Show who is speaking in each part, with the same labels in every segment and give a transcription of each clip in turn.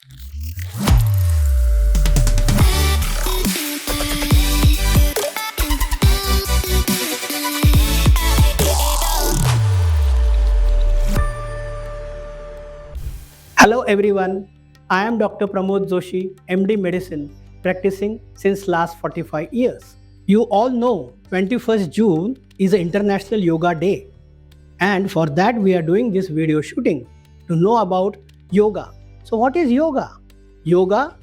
Speaker 1: Hello everyone, I am Dr. Pramod Joshi, MD Medicine, practicing since last 45 years. You all know 21st June is the International Yoga Day, and for that we are doing this video shooting to know about yoga. So what is yoga? Yoga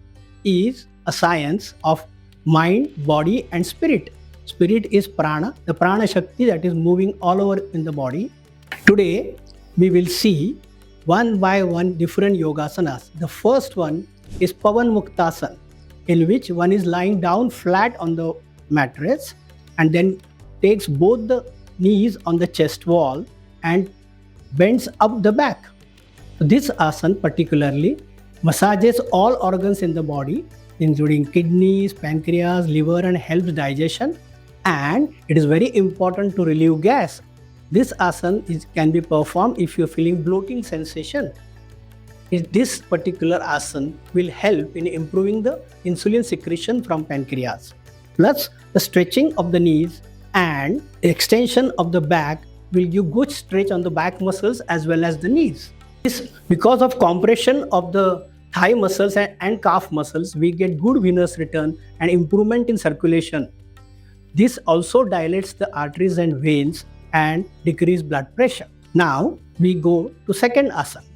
Speaker 1: is a science of mind, body and spirit. Spirit is prana, the prana shakti that is moving all over in the body. Today we will see one by one different yogasanas. The first one is Pavan Muktasana, in which one is lying down flat on the mattress and then takes both the knees on the chest wall and bends up the back. So this asana particularly massages all organs in the body, including kidneys, pancreas, liver, and helps digestion. And it is very important to relieve gas. This asana can be performed if you are feeling bloating sensation. This particular asana will help in improving the insulin secretion from pancreas. Plus, the stretching of the knees and extension of the back will give good stretch on the back muscles as well as the knees. Because of compression of the thigh muscles and calf muscles, we get good venous return and improvement in circulation. This also dilates the arteries and veins and decrease blood pressure. Now we go to second asana.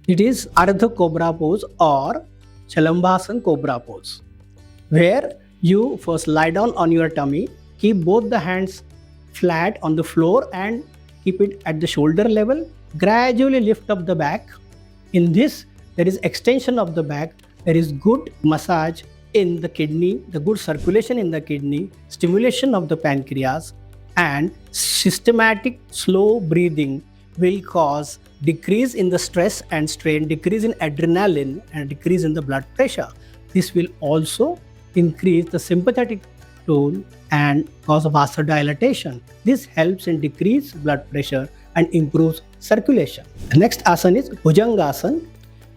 Speaker 1: It is Ardha Cobra pose or Chalambhasan Cobra pose, where you first lie down on your tummy, keep both the hands flat on the floor and keep it at the shoulder level. Gradually lift up the back. In this, there is extension of the back, there is good massage in the kidney, the good circulation in the kidney, stimulation of the pancreas, and systematic slow breathing will cause decrease in the stress and strain, decrease in adrenaline and decrease in the blood pressure. This will also increase the sympathetic tone and cause vasodilatation. This helps in decrease blood pressure and improves circulation. The next asana is Bhujangasana,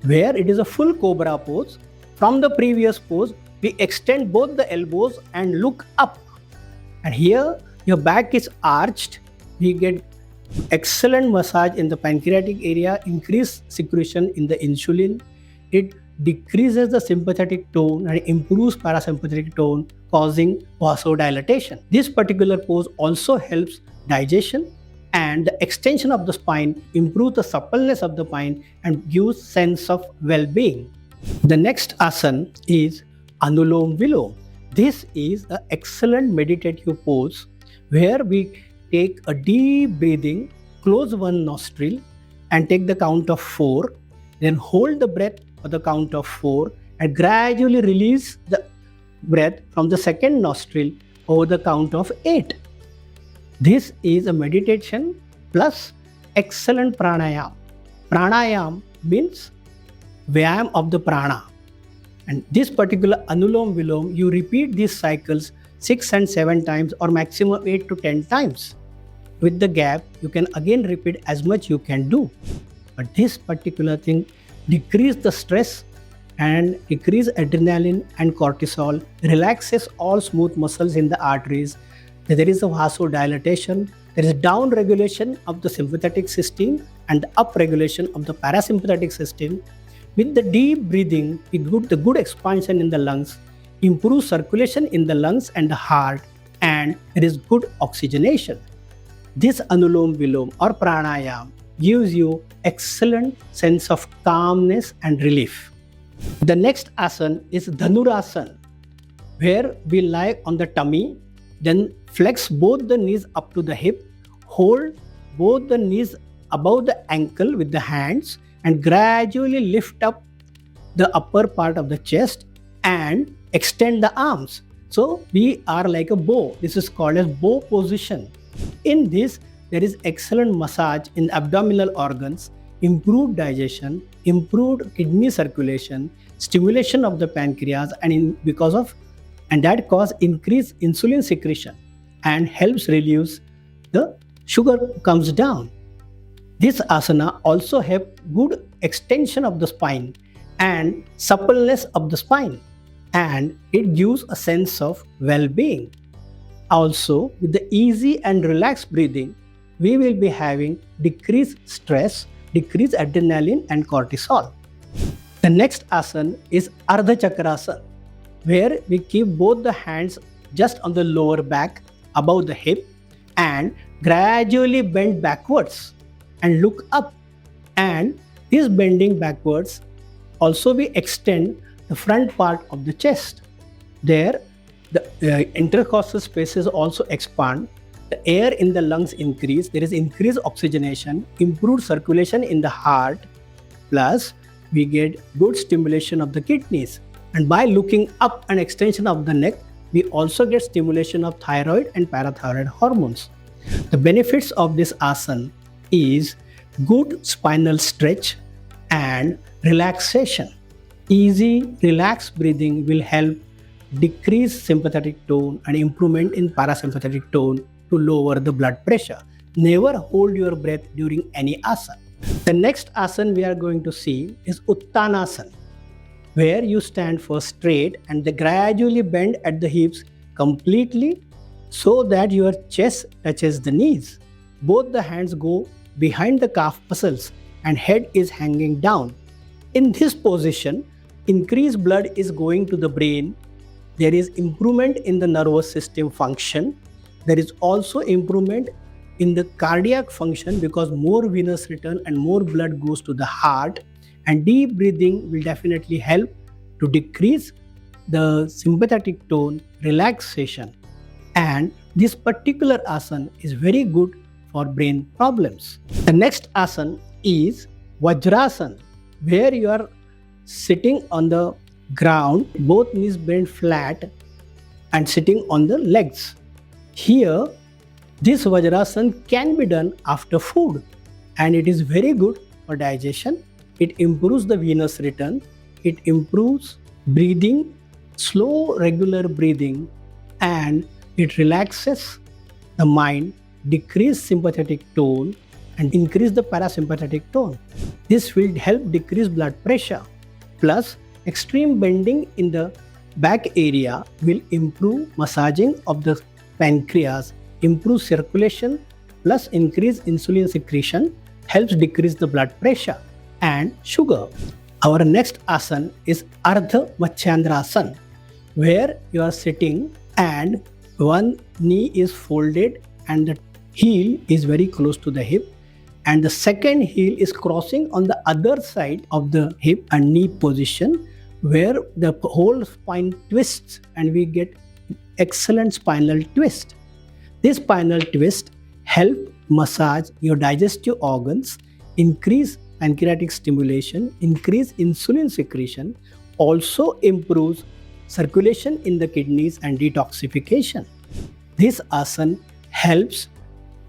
Speaker 1: where it is a full cobra pose. From the previous pose, we extend both the elbows and look up. And here your back is arched. We get excellent massage in the pancreatic area, increased secretion in the insulin. It decreases the sympathetic tone and improves parasympathetic tone, causing vasodilatation. This particular pose also helps digestion and the extension of the spine, improves the suppleness of the spine and gives sense of well-being. The next asana is Anulom Vilom. This is an excellent meditative pose where we take a deep breathing, close one nostril and take the count of 4, then hold the breath for the count of 4 and gradually release the breath from the second nostril over the count of 8. This is a meditation plus excellent pranayam. Pranayam means vyayam of the prana. And this particular Anulom Vilom, you repeat these cycles 6 and 7 times or maximum 8 to 10 times. With the gap, you can again repeat as much you can do. But this particular thing decrease the stress and decrease adrenaline and cortisol, relaxes all smooth muscles in the arteries. There is a vasodilatation, there is down regulation of the sympathetic system and up regulation of the parasympathetic system. With the deep breathing, the good expansion in the lungs, improves circulation in the lungs and the heart, and there is good oxygenation. This Anulom Vilom or pranayam gives you excellent sense of calmness and relief. The next asana is Dhanurasana, where we lie on the tummy, then flex both the knees up to the hip, hold both the knees above the ankle with the hands and gradually lift up the upper part of the chest and extend the arms. So we are like a bow. This is called as bow position. In this, there is excellent massage in abdominal organs, improved digestion, improved kidney circulation, stimulation of the pancreas, and that cause increased insulin secretion and helps reduce the sugar comes down. This asana also help good extension of the spine, and suppleness of the spine, and it gives a sense of well-being. Also, with the easy and relaxed breathing, we will be having decreased stress, decreased adrenaline and cortisol. The next asana is Ardha Chakrasana, where we keep both the hands just on the lower back above the hip and gradually bend backwards and look up. And this bending backwards also we extend the front part of the chest. There, the intercostal spaces also expand. The air in the lungs increase. There is increased oxygenation, improved circulation in the heart, plus we get good stimulation of the kidneys. And by looking up and extension of the neck, we also get stimulation of thyroid and parathyroid hormones. The benefits of this asana is good spinal stretch and relaxation. Easy, relaxed breathing will help decrease sympathetic tone and improvement in parasympathetic tone to lower the blood pressure. Never hold your breath during any asana. The next asana we are going to see is Uttanasana, where you stand first straight and they gradually bend at the hips completely so that your chest touches the knees. Both the hands go behind the calf muscles and head is hanging down. In this position, increased blood is going to the brain. There is improvement in the nervous system function. There is also improvement in the cardiac function because more venous return and more blood goes to the heart, and deep breathing will definitely help to decrease the sympathetic tone, relaxation. And this particular asana is very good for brain problems. The next asana is Vajrasana, where you are sitting on the ground, both knees bent flat and sitting on the legs. Here, this Vajrasana can be done after food and it is very good for digestion. It improves the venous return, it improves breathing, slow regular breathing, and it relaxes the mind, decrease sympathetic tone and increase the parasympathetic tone. This will help decrease blood pressure. Plus, extreme bending in the back area will improve massaging of the pancreas, improve circulation, plus increase insulin secretion, helps decrease the blood pressure and sugar. Our next asana is Ardha Machandrasana, where you are sitting and one knee is folded and the heel is very close to the hip, and the second heel is crossing on the other side of the hip and knee position, where the whole spine twists and we get excellent spinal twist. This spinal twist help massage your digestive organs, increase pancreatic stimulation, increase insulin secretion, also improves circulation in the kidneys and detoxification. This asana helps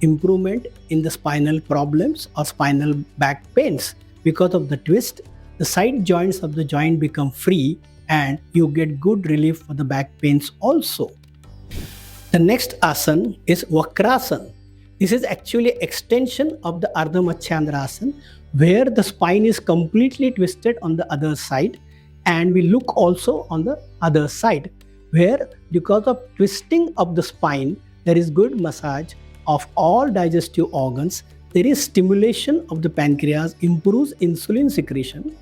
Speaker 1: improvement in the spinal problems or spinal back pains. Because of the twist, the side joints of the joint become free and you get good relief for the back pains also. The next asana is Vakrasana. This is actually extension of the Ardha Machandrasana, where the spine is completely twisted on the other side and we look also on the other side, where because of twisting of the spine, there is good massage of all digestive organs, there is stimulation of the pancreas, improves insulin secretion.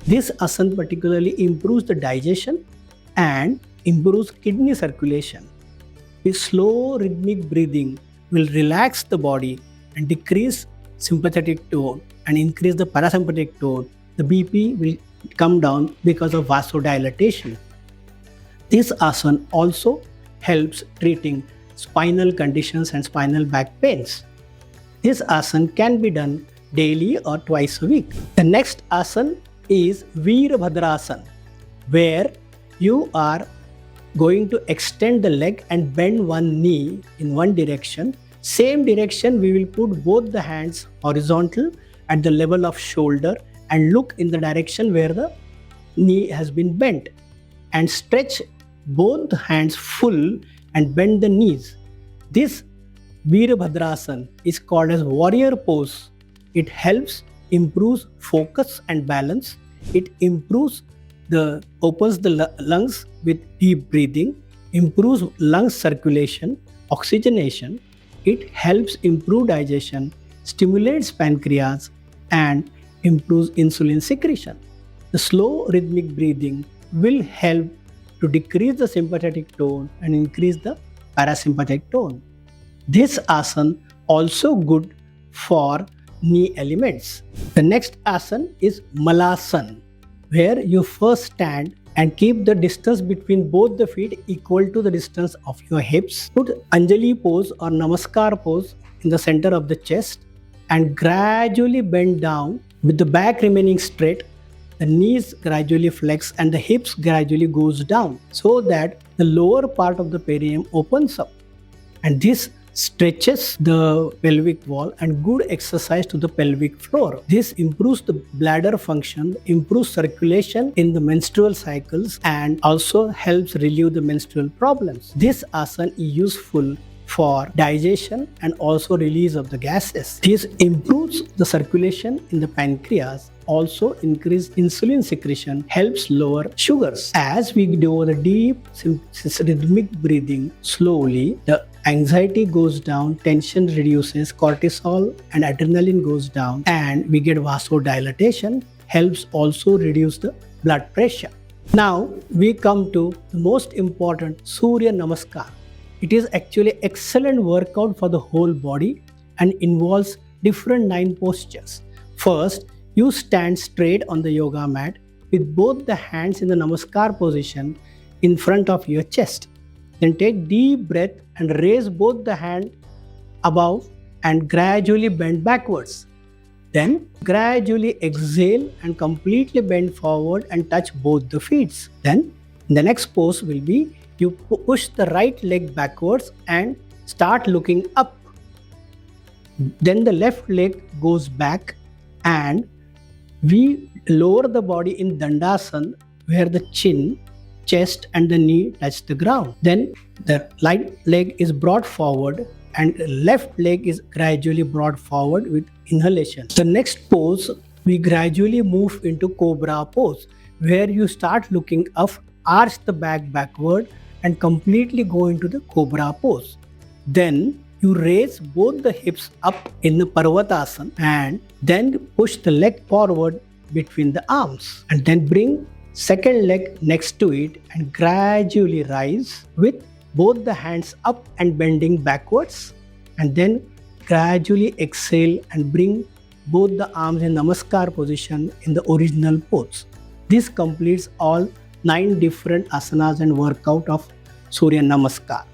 Speaker 1: This asana particularly improves the digestion and improves kidney circulation. With slow rhythmic breathing will relax the body and decrease sympathetic tone and increase the parasympathetic tone. The BP will come down because of vasodilatation. This asana also helps treating spinal conditions and spinal back pains. This asana can be done daily or twice a week. The next asana is Veerbhadrasana, where you are going to extend the leg and bend one knee in one direction. Same direction, we will put both the hands horizontal at the level of shoulder and look in the direction where the knee has been bent and stretch both hands full and bend the knees. This Veerbhadrasana is called as warrior pose. It helps improves focus and balance. It opens the lungs with deep breathing, improves lung circulation, oxygenation. It helps improve digestion, stimulates pancreas, and improves insulin secretion. The slow rhythmic breathing will help to decrease the sympathetic tone and increase the parasympathetic tone. This asana also good for knee elements. The next asana is Malasana, where you first stand and keep the distance between both the feet equal to the distance of your hips. Put Anjali pose or Namaskar pose in the center of the chest and gradually bend down with the back remaining straight. The knees gradually flex and the hips gradually goes down so that the lower part of the perineum opens up, and this stretches the pelvic wall and good exercise to the pelvic floor. This improves the bladder function, improves circulation in the menstrual cycles, and also helps relieve the menstrual problems. This asana is useful for digestion and also release of the gases. This improves the circulation in the pancreas, also increase insulin secretion, helps lower sugars. As we do the deep rhythmic breathing slowly, the anxiety goes down, tension reduces, cortisol and adrenaline goes down, and we get vasodilatation, helps also reduce the blood pressure. Now we come to the most important Surya Namaskar. It is actually excellent workout for the whole body and involves different 9 postures. First, you stand straight on the yoga mat with both the hands in the Namaskar position in front of your chest. Then take deep breath and raise both the hands above and gradually bend backwards. Then gradually exhale and completely bend forward and touch both the feet. Then the next pose will be you push the right leg backwards and start looking up. Then the left leg goes back and we lower the body in Dandasana where the chin, chest and the knee touch the ground. Then the right leg is brought forward and left leg is gradually brought forward with inhalation. The next pose, we gradually move into Cobra pose where you start looking up, arch the back backward and completely go into the Cobra pose. Then you raise both the hips up in the Parvatasana and then push the leg forward between the arms and then bring second leg next to it and gradually rise with both the hands up and bending backwards, and then gradually exhale and bring both the arms in Namaskar position in the original pose. This completes all 9 different asanas and workout of Surya Namaskar.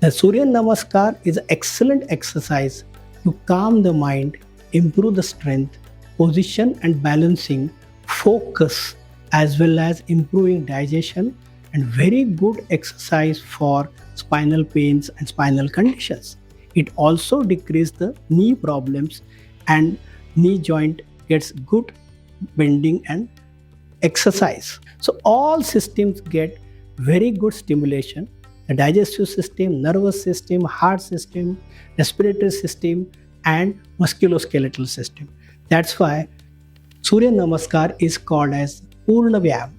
Speaker 1: The Surya Namaskar is an excellent exercise to calm the mind, improve the strength, position and balancing, focus, as well as improving digestion, and very good exercise for spinal pains and spinal conditions. It also decreases the knee problems and knee joint gets good bending and exercise. So all systems get very good stimulation. The digestive system, nervous system, heart system, respiratory system and musculoskeletal system. That's why Surya Namaskar is called as Purna Vyayam.